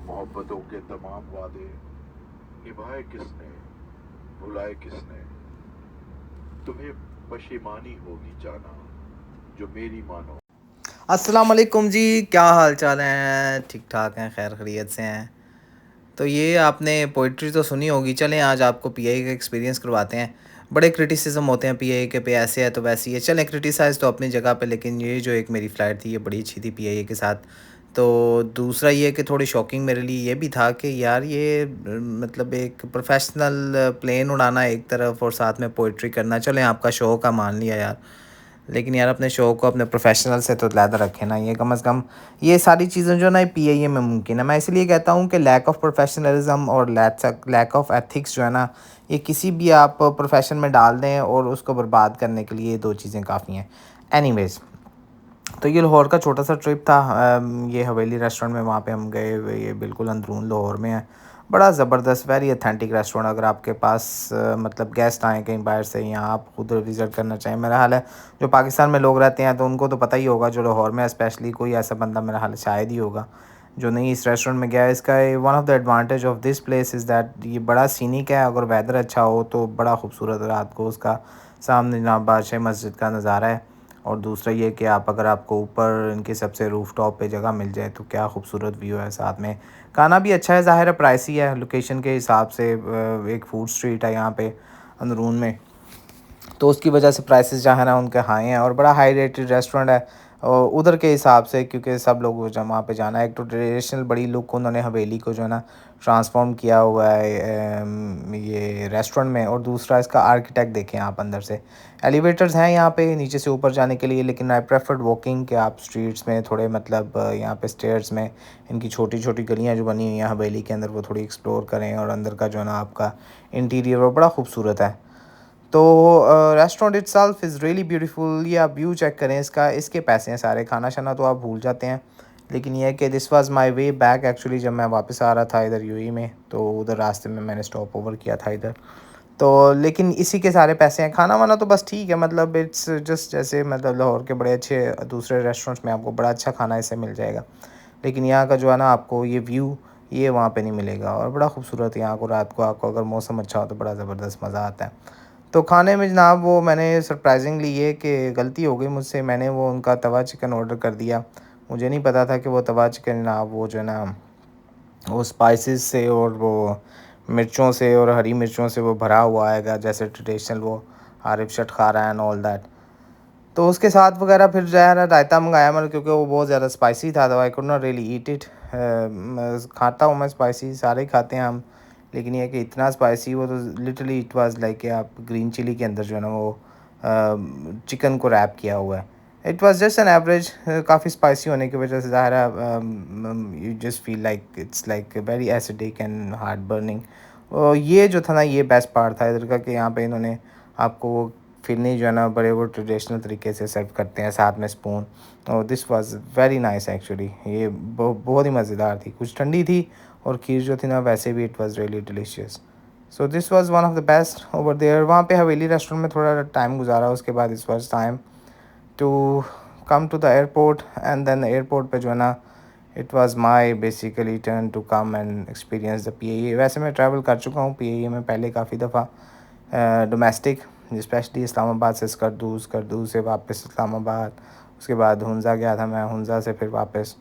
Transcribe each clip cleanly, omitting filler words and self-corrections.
मोहब्बतों के तमाम वादे निभाए किसने, भुलाए किसने। तुम्हें पशेमानी होगी जाना जो मेरी मानो। अस्सलाम वालेकुम जी। क्या हाल चाल हैं? ठीक ठाक हैं, खैर खैरियत से हैं। तो ये आपने पोइट्री तो सुनी होगी। चलें आज आपको पीआई का एक्सपीरियंस करवाते हैं। बड़े क्रिटिसिज्म होते हैं पीआई के पे, ऐसे है तो वैसी है। चलें, क्रिटिसाइज़ तो अपनी जगह पे, लेकिन ये जो एक मेरी फ़्लाइट थी ये बड़ी अच्छी थी पीआई के साथ। तो दूसरा ये कि थोड़ी शॉकिंग मेरे लिए ये भी था कि यार ये मतलब एक प्रोफेशनल प्लेन उड़ाना एक तरफ और साथ में पोइट्री करना। चलें, आपका शौक़ है, मान लिया यार, लेकिन यार अपने शौक़ को अपने प्रोफेशनल से तो अलहदा रखें ना। ये कम से कम ये सारी चीज़ें जो ना पीआईए में मुमकिन है। मैं इसलिए कहता हूँ कि लैक ऑफ प्रोफेशनलिज्म और लैक ऑफ एथिक्स जो है ना, ये किसी भी आप प्रोफेशन में डाल दें और उसको बर्बाद करने के लिए ये दो चीज़ें काफ़ी हैं। एनीवेज़, तो ये लाहौर का छोटा सा ट्रिप था। ये हवेली रेस्टोरेंट में वहाँ पे हम गए हुए, ये बिल्कुल अंदरून लाहौर में है। बड़ा ज़बरदस्त, वेरी ऑथेंटिक रेस्टोरेंट। अगर आपके पास मतलब गेस्ट आएँ कहीं बाहर से या आप खुद विज़िट करना चाहें, मेरा हाल है जो पाकिस्तान में लोग रहते हैं तो उनको तो पता ही होगा। जो लाहौर में स्पेशली कोई ऐसा बंदा मेरा हाल शायद ही होगा जो नहीं इस रेस्टोरेंट में गया है। इसका one of the advantage of this place is that ये बड़ा सीनिक है। अगर वेदर अच्छा हो तो बड़ा खूबसूरत रात को उसका सामने जनाब बादशाह मस्जिद का नज़ारा है। और दूसरा ये कि आप अगर आपको ऊपर इनके सबसे रूफ़ टॉप पे जगह मिल जाए तो क्या खूबसूरत व्यू है। साथ में खाना भी अच्छा है, ज़ाहिर है प्राइसी है लोकेशन के हिसाब से। एक फूड स्ट्रीट है यहाँ पे अंदरून में, तो उसकी वजह से प्राइसेस जो है ना उनके हाई हैं और बड़ा हाई रेटेड रेस्टोरेंट है उधर के हिसाब से, क्योंकि सब लोग जब वहाँ पे जाना है। एक तो ट्रेडिशनल बड़ी लुक उन्होंने हवेली को जो है ना ट्रांसफॉर्म किया हुआ है ये रेस्टोरेंट में। और दूसरा इसका आर्किटेक्ट देखें आप अंदर से। एलिवेटर्स हैं यहाँ पे नीचे से ऊपर जाने के लिए, लेकिन आई प्रेफर्ड वॉकिंग, कि आप स्ट्रीट्स में थोड़े मतलब यहाँ पे स्टेयर्स में इनकी छोटी छोटी गलियाँ जो बनी हुई हैं हवेली के अंदर वो थोड़ी एक्सप्लोर करें। और अंदर का जो है ना आपका इंटीरियर वो बड़ा खूबसूरत है। तो restaurant itself is really beautiful. ये आप व्यू चेक करें इसका, इसके पैसे हैं सारे। खाना शाना तो आप भूल जाते हैं। लेकिन यह है कि this was my way back actually, जब मैं वापस आ रहा था इधर यूएई में, तो उधर रास्ते में मैंने स्टॉप ओवर किया था इधर। तो लेकिन इसी के सारे पैसे हैं। खाना वाना तो बस ठीक है, मतलब इट्स जस्ट जैसे मतलब लाहौर के बड़े अच्छे दूसरे रेस्टोरेंट्स में आपको बड़ा अच्छा खाना इससे मिल जाएगा। लेकिन यहाँ का जो है ना आपको ये व्यू ये वहाँ पे नहीं मिलेगा। और बड़ा खूबसूरत यहाँ को रात को आपको अगर मौसम अच्छा हो तो बड़ा ज़बरदस्त मज़ा आता है। तो खाने में जनाब वो मैंने सरप्राइजिंगली ये कि गलती हो गई मुझसे, मैंने वो उनका तवा चिकन ऑर्डर कर दिया। मुझे नहीं पता था कि वो तवा चिकन जनाब वो जो है ना वो स्पाइसेस से और वो मिर्चों से और हरी मिर्चों से वो भरा हुआ आएगा, जैसे ट्रेडिशनल वो आरिफ शट खा रहा है एंड ऑल दैट। तो उसके साथ वगैरह फिर जो है ना रायता मंगाया मैंने, क्योंकि वो बहुत ज़्यादा स्पाइसी था तो I could not really eat it. खाता हूँ मैं स्पाइसी, सारे ही खाते हैं हम, लेकिन ये कि इतना स्पाइसी वो तो लिटरली इट वाज लाइक कि आप ग्रीन चिली के अंदर जो है ना वो चिकन को रैप किया हुआ है। It was just an average. काफ़ी स्पाइसी होने की वजह से ज़ाहिर है you just feel like it's like very acidic and heart burning. ये जो था ना ये बेस्ट पार्ट था इधर का, कि यहाँ पे इन्होंने आपको वो फिरनी जो है ना बड़े वो ट्रेडिशनल तरीके से सर्व करते हैं साथ में स्पून। और this was very nice actually. ये बहुत ही मज़ेदार थी, कुछ ठंडी थी और खीर जो थी ना वैसे भी it was really delicious. So this was one of the best over there. वहाँ पे हवेली रेस्टोरेंट में थोड़ा टाइम गुजारा, उसके बाद इस was time to come to the airport. And then airport पे जो है ना it was my basically turn to come and experience the PAA. वैसे मैं ट्रैवल कर चुका हूँ पीएए में पहले काफ़ी दफ़ा डोमेस्टिक, स्पेशली इस्लामाबाद से स्कर्दू से वापस इस्लामाबाद, उसके बाद हुंज़ा गया था मैं, हुंज़ा से फिर वापस।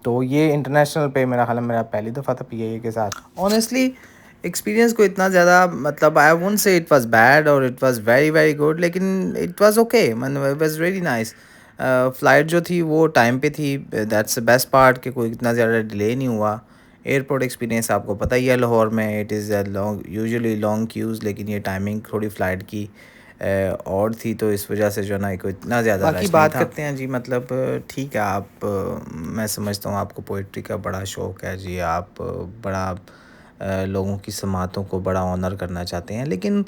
तो ये इंटरनेशनल पे मेरा ख्याल है मेरा पहली दफ़ा था पीआईए के साथ। ऑनेस्टली एक्सपीरियंस को इतना ज़्यादा मतलब I won't say it was bad और it was very very good, लेकिन इट वाज ओके, मतलब it was really nice. Flight जो थी वो टाइम पे थी, दैट्स द बेस्ट पार्ट, कि कोई इतना ज़्यादा डिले नहीं हुआ। एयरपोर्ट एक्सपीरियंस आपको पता ही है लाहौर में it is long, usually long queues, लेकिन ये टाइमिंग थोड़ी फ़्लाइट की और थी तो इस वजह से जो है ना कोई इतना ज़्यादा बाकी रश नहीं बात था। करते हैं जी, मतलब ठीक है आप मैं समझता हूँ आपको पोइट्री का बड़ा शौक़ है जी, आप बड़ा लोगों की समातों को बड़ा ऑनर करना चाहते हैं, लेकिन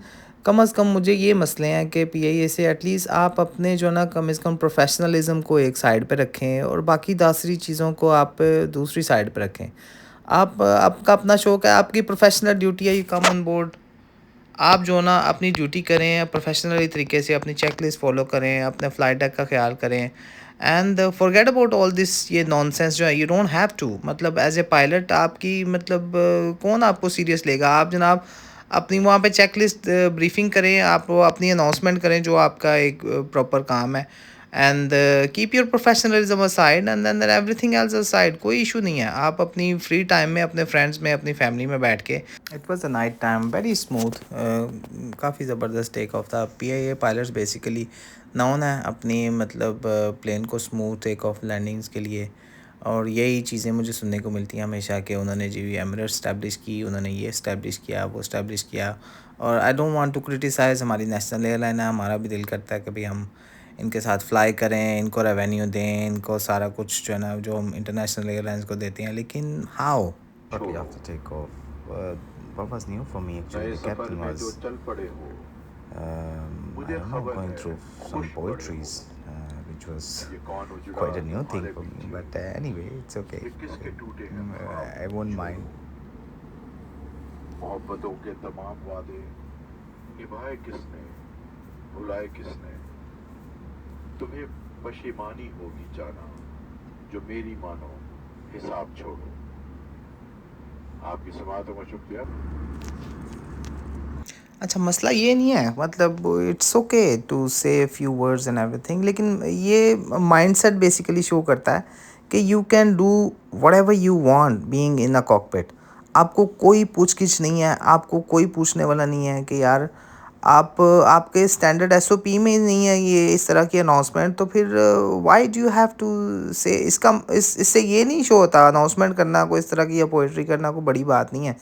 कम अज़ कम मुझे ये मसले हैं कि पीआईए से एटलीस्ट आप अपने जो ना कम से कम प्रोफेशनलिज्म को एक साइड पे रखें और बाकी दूसरी चीज़ों को आप दूसरी साइड पे रखें। आप आपका अपना शौक़ है, आपकी प्रोफेशनल ड्यूटी है, यू कम ऑन बोर्ड। आप जो ना अपनी ड्यूटी करें प्रोफेशनली तरीके से, अपनी चेकलिस्ट फ़ॉलो करें, अपने फ़्लाइट डेक का ख्याल करें, and forget about all this, ये नॉनसेंस जो है, यू डोंट हैव टू, मतलब एज ए पायलट आपकी मतलब कौन आपको सीरियस लेगा। आप जनाब अपनी वहाँ पे चेकलिस्ट ब्रीफिंग करें, आप वो अपनी अनाउंसमेंट करें जो आपका एक प्रॉपर काम है, and keep your professionalism aside and then everything else aside. कोई इशू नहीं है, आप अपनी फ्री टाइम में अपने फ्रेंड्स में अपनी फैमिली में बैठ के। It was a night time, very smooth, काफ़ी ज़बरदस्त टेक ऑफ था। पीआईए पायलट्स बेसिकली नोन है अपनी मतलब प्लेन को स्मूथ टेक ऑफ लैंडिंग्स के लिए, और यही चीज़ें मुझे सुनने को मिलती हैं हमेशा कि उन्होंने जी एमिरेट्स इस्टेब्लिश की, उन्होंने ये इस्टेब्लिश किया, वो इस्टेब्लिश किया। और I don't want to criticise, हमारी नेशनल एयरलाइन है, हमारा भी दिल करता है कि भाई हम इनके साथ फ़्लाई करें, इनको रेवेन्यू दें, इनको सारा कुछ जो है ना जो हम इंटरनेशनल एयरलाइंस को देते हैं, लेकिन हाउ छोड़ो। after takeoff, what was new for me actually, नए the सफर captain में was जो चल पड़े हो, I मुझे don't know, खबर going है through some खुश पड़े poetries, हो। which was ये कौन उजड़ा quite a new thing तुम्हारे for me, पीछे, but anyway, it's okay. ये किसके टूटे हैं ख्वाब, I won't छोड़ो। mind. मोहब्बतों के तमाम वादे निभाए किसने, भुलाए किसने, तुम्हें पशेमानी होगी जाना, जो मेरी मानो हिसाब छोड़ो। आपकी समातों का शुक्रिया। अच्छा, मसला ये नहीं है, मतलब इट्स ओके टू से फ्यू वर्ड्स एंड एवरीथिंग, लेकिन ये माइंडसेट बेसिकली शो करता है कि you can do whatever you want being in a cockpit. आपको कोई पूछ-गिछ नहीं है, आपको कोई पूछने वाला नहीं है कि यार आप आपके स्टैंडर्ड एसओपी में ही नहीं है ये इस तरह की अनाउंसमेंट, तो फिर why do you have to say, इसका इससे ये नहीं शो होता अनाउंसमेंट करना कोई इस तरह की या पोएट्री करना कोई बड़ी बात नहीं है,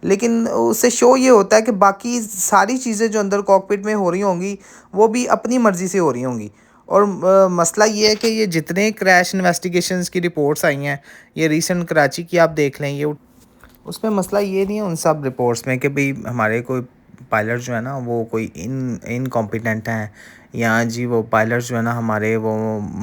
लेकिन उससे शो ये होता है कि बाकी सारी चीज़ें जो अंदर कॉकपिट में हो रही होंगी वो भी अपनी मर्ज़ी से हो रही होंगी। और मसला ये है कि ये जितने क्रैश इन्वेस्टिगेशंस की रिपोर्ट्स आई हैं, ये रीसेंट कराची की आप देख लें, ये उसमें मसला ये नहीं है उन सब रिपोर्ट्स में कि भाई हमारे कोई पायलट जो है ना वो कोई इनकॉम्पिटेंट हैं, या जी वो पायलट जो है ना हमारे वो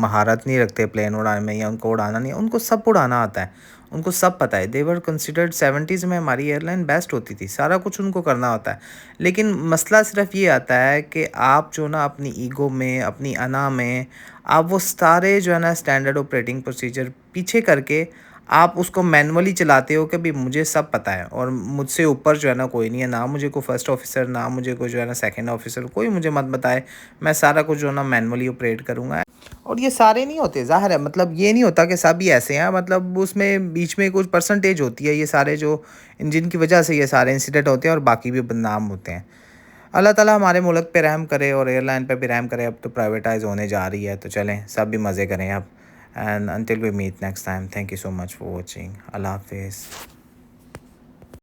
महारत नहीं रखते प्लेन उड़ाने में, या उनको उड़ाना नहीं, उनको सब उड़ाना आता है, उनको सब पता है। देवर कंसिडर्ड 70s में हमारी एयरलाइन बेस्ट होती थी, सारा कुछ उनको करना होता है। लेकिन मसला सिर्फ ये आता है कि आप जो ना अपनी ईगो में, अपनी अना में, आप वो सारे जो है ना स्टैंडर्ड ऑपरेटिंग प्रोसीजर पीछे करके आप उसको मैनुअली चलाते हो कि भाई मुझे सब पता है और मुझसे ऊपर जो है ना कोई नहीं है, ना मुझे कोई फर्स्ट ऑफिसर, ना मुझे कोई जो है ना सेकंड ऑफिसर, कोई मुझे मत बताए, मैं सारा कुछ जो है ना मैनुअली ऑपरेट करूँगा। और ये सारे नहीं होते, ज़ाहिर है, मतलब ये नहीं होता कि सब ही ऐसे हैं, मतलब उसमें बीच में कुछ परसेंटेज होती है, ये सारे जो जिनकी वजह से ये सारे इंसिडेंट होते हैं और बाकी भी बदनाम होते हैं। अल्लाह ताला हमारे मुल्क पे रहम करे और एयरलाइन पे भी रहम करे। अब तो प्राइवेटाइज़ होने जा रही है, तो चलें सब भी मज़े करें अब। And until we meet next time, thank you so much for watching. Allah Hafiz.